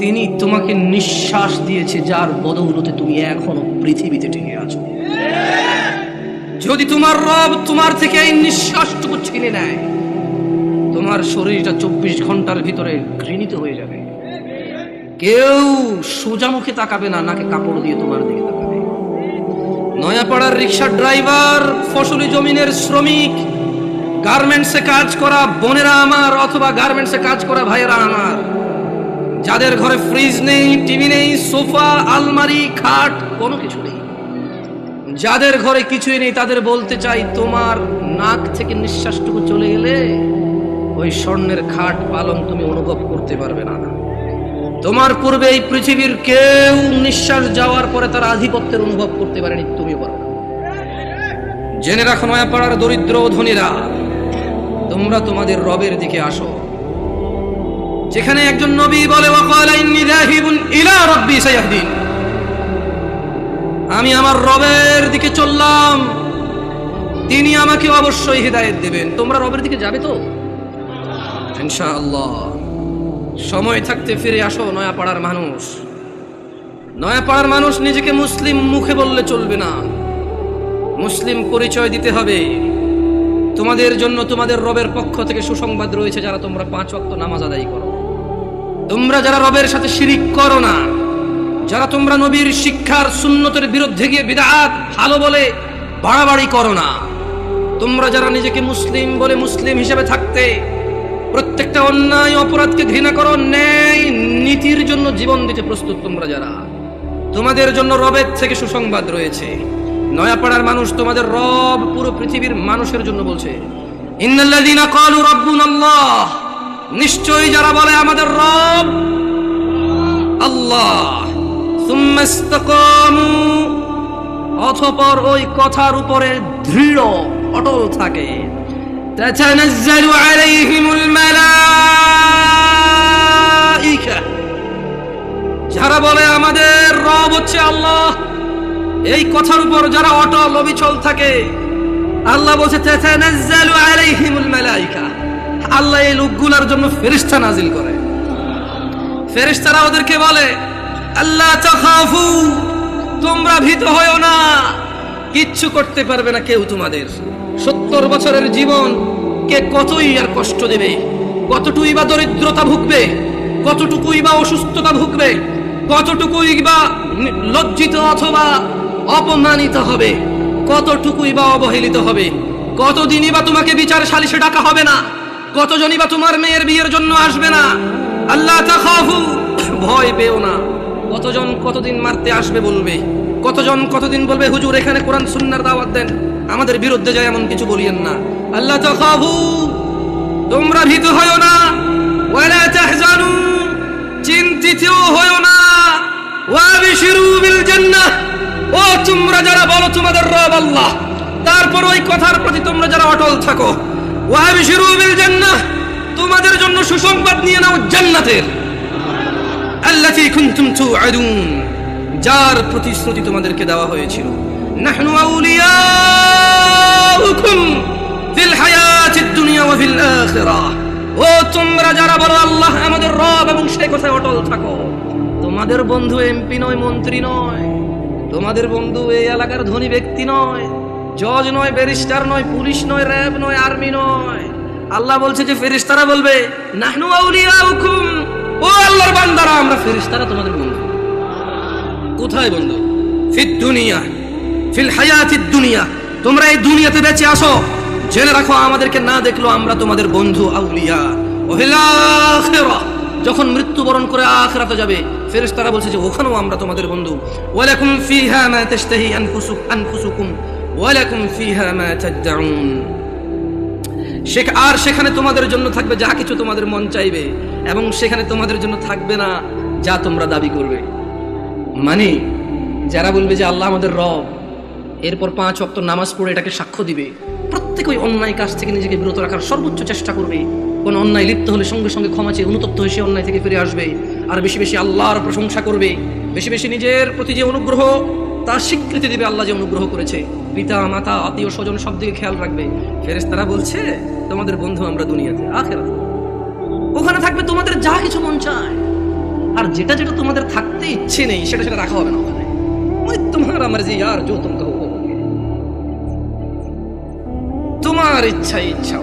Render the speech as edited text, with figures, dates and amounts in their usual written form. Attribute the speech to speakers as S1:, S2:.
S1: তিনি তোমাকে নিঃশ্বাস দিয়েছে, যার বদৌলতে তুমি এখনো পৃথিবীতে টিকে আছো। যদি তোমার রব তোমার থেকে এই নিঃশ্বাসটুকু ছিনে নেয়, তোমার শরীরটা 24 ঘন্টার ভিতরে ঘৃণিত হয়ে যাবে। কেউ সোজা মুখে তাকাবে না, নাকে কাপড় দিয়ে তোমার দিকে তাকাবে। নয়াপাড়ার রিক্সা ড্রাইভার, ফসলি জমিনের শ্রমিক, গার্মেন্টসে কাজ করা বোনেরা আমার, অথবা গার্মেন্টসে কাজ করা ভাইয়েরা আমার, যাদের ঘরে ফ্রিজ নেই, টিভি নেই, সোফা, আলমারি, খাট, কোনো কিছু নেই, যাদের ঘরে কিছুই নেই, তাদের বলতে চাই, তোমার নাক থেকে নিঃশ্বাসটুকু চলে গেলে ওই স্বর্ণের খাট পালং তুমি অনুভব করতে পারবে না। তোমার পূর্বে এই পৃথিবীর কেউ নিঃশ্বাস যাওয়ার পরে তার আধিপত্যের অনুভব করতে পারেনি, তুমি পারো না। জেনে রাখো নয়াপাড়ার দরিদ্র ধনীরা, তোমরা তোমাদের রবের দিকে আসো, যেখানে একজন নবী বলে, ওয়াকালা ইন্নী যাহিবুন ইলা রাব্বি সায়াহদিন, আমি আমার রবের দিকে চললাম, তিনি আমাকে অবশ্যই হিদায়াত দেবেন। তোমরা রবের দিকে যাবে তো ইনশাআল্লাহ। সময় থাকতে ফিরে আসো নয়াপাড়ার মানুষ। নয়াপাড়ার মানুষ নিজেকে মুসলিম মুখে বললে চলবে না, মুসলিম পরিচয় দিতে হবে। তোমাদের জন্য তোমাদের রবের পক্ষ থেকে সুসংবাদ রয়েছে, যারা তোমরা 5 ওয়াক্ত নামাজ আদায় করো, তোমরা যারা রবের সাথে শিরিক করো না, যারা তোমরা নবীর শিক্ষার সুন্নতের বিরুদ্ধে গিয়ে বিদআত ভালো বলে বাড়াবাড়ি করো না, তোমরা যারা নিজেকে মুসলিম বলে মুসলিম হিসেবে থাকতে প্রত্যেকটা অন্যায় অপরাধকে ঘৃণা করো, ন্যায় নীতির জন্য জীবন দিতে প্রস্তুত, তোমরা যারা, তোমাদের জন্য রবের থেকে সুসংবাদ রয়েছে। নয়াপাড়ার মানুষ, তোমাদের রব পুরো পৃথিবীর মানুষের জন্য বলছে, ইন্নাল্লাযীনা ক্বালু রাব্বুনাল্লাহ, নিশ্চয়ই যারা বলে আমাদের রব আল্লাহ, সুম্মা ইসতাকামু, অতঃপর ওই কথার উপরে দৃঢ় অটল থাকে, তাতানাজ্জালু আলাইহিমুল মালাইকা, যারা বলে আমাদের রব হচ্ছে আল্লাহ, এই কথার উপর যারা অটল অবিচল থাকে, আল্লাহ বলছে তাতানাজ্জালু আলাইহিমুল মালাইকা, আল্লাহ এই লোকগুলোর জন্য ফেরেশতা নাজিল করে। ফেরেশতারা ওদেরকে বলে, আল্লাহ তাখাফু, তোমরা ভীত হয়ো না, কিচ্ছু করতে পারবে না কেউ তোমাদের। 70 বছরের জীবন কে কতই আর কষ্ট দেবে, কতটুকুই বা দরিদ্রতা ভুগবে, কতটুকুই বা অসুস্থতা ভুগবে, কতটুকুই বা লজ্জিত অথবা অপমানিত হবে, কতটুকুই বা অবহেলিত হবে, কতদিনই বা তোমাকে বিচার সালিশে ডাকা হবে না, কতজনই বা তোমার মেয়ের বিয়ের জন্য আসবে না। আল্লাহ তাখাফু, ভয় পেও না। কতজন কতদিন মারতে আসবে বলবে, কতজন কতদিন বলবে হুজুর এখানে কোরআন সুন্নাহর দাওয়াত দেন, আমাদের বিরুদ্ধে যায় এমন কিছু বলিয়েন না। আল্লাহ তাখাফু, তোমরা ভীত হয়ো না, ওয়ালা তাহজানু, চিন্তিত হয়ো না, ওয়াবিশিরু বিল জান্নাহ, ও তোমরা যারা বলো তোমাদের রব আল্লাহ, তারপর ওই কথার প্রতি তোমরা যারা অটল থাকো, ওয়াবিশিরু বিল জান্নাহ, তোমাদের জন্য সুসংবাদ নিয়ে নাও জান্নাতের, আল্লাতী কুনতুম তুআদুন, যার প্রতিশ্রুতি তোমাদেরকে দেওয়া হয়েছিল। নাহনু আউলিয়াউকুম ফিল হায়াতিদ দুনিয়া ওয়া ফিল আখিরাহ, ও তোমরা যারা বলো আল্লাহ আমাদের রব এবং সেই কথায় অটল থাকো, তোমাদের বন্ধু এমপি নয়, মন্ত্রী নয়, তোমাদের বন্ধু এই এলাকার ধনী ব্যক্তি নয়, জজ নয়, ব্যারিস্টার নয়, পুলিশ নয়, র্যাব নয়, আর্মি নয়। আল্লাহ বলছে যে ফেরেশতারা বলবে, নাহনু আউলিয়াউকুম, ও আল্লাহর বান্দারা, আমরা ফেরেশতারা তোমাদের বন্ধু। কোথায় বন্ধু? ফিদ দুনিয়া, ফিল হায়াতিদ দুনিয়া, তোমরা এই দুনিয়াতে বেঁচে আসো, জেনে রাখো আমাদেরকে না দেখলো আমরা তোমাদের বন্ধু আউলিয়া। ওয়া ফিল আখিরাহ, যখন মৃত্যুবরণ করে আখিরাতে যাবে, ফেরেশতারা বলছে যে ওখানেও আমরা তোমাদের বন্ধু। ওয়া লাকুম ফিহা মা তাশতাহি আনফুসুকুম ওয়া লাকুম ফিহা মা তাদউন, আর সেখানে তোমাদের জন্য থাকবে যা কিছু তোমাদের মন চাইবে, এবং সেখানে তোমাদের জন্য থাকবে না যা তোমরা দাবি করবে। মানে যারা বলবে যে আল্লাহ আমাদের রব, এরপর 5 ওয়াক্ত নামাজ পড়ে এটাকে সাক্ষ্য দিবে, প্রত্যেক ওই অন্যায় কাজ থেকে নিজেকে বিরত রাখার সর্বোচ্চ চেষ্টা করবে, কোন অন্যায় লিপ্ত হলে সঙ্গে সঙ্গে ক্ষমা চেয়ে অনুতপ্ত হয়ে সে অন্যায় থেকে ফিরে আসবে, আর বেশি বেশি আল্লাহর প্রশংসা করবে, বেশি বেশি নিজের প্রতি যে অনুগ্রহ তার স্বীকৃতি দিবে, আল্লাহ যে অনুগ্রহ করেছে, পিতা মাতা আত্মীয় স্বজন সব দিকে খেয়াল রাখবে। ফেরেশতারা বলছে তোমাদের বন্ধু আমরা দুনিয়াতে, আখিরাতে ওখানে থাকবে তোমাদের যা কিছু মন চায়, আর যেটা যেটা তোমাদের থাকতে ইচ্ছে নেই সেটা সেটা রাখা হবে না ওখানে। ওই তোমারা মর্জি यार जो तुम कहो वो होगे। তোমার ইচ্ছা ইচ্ছা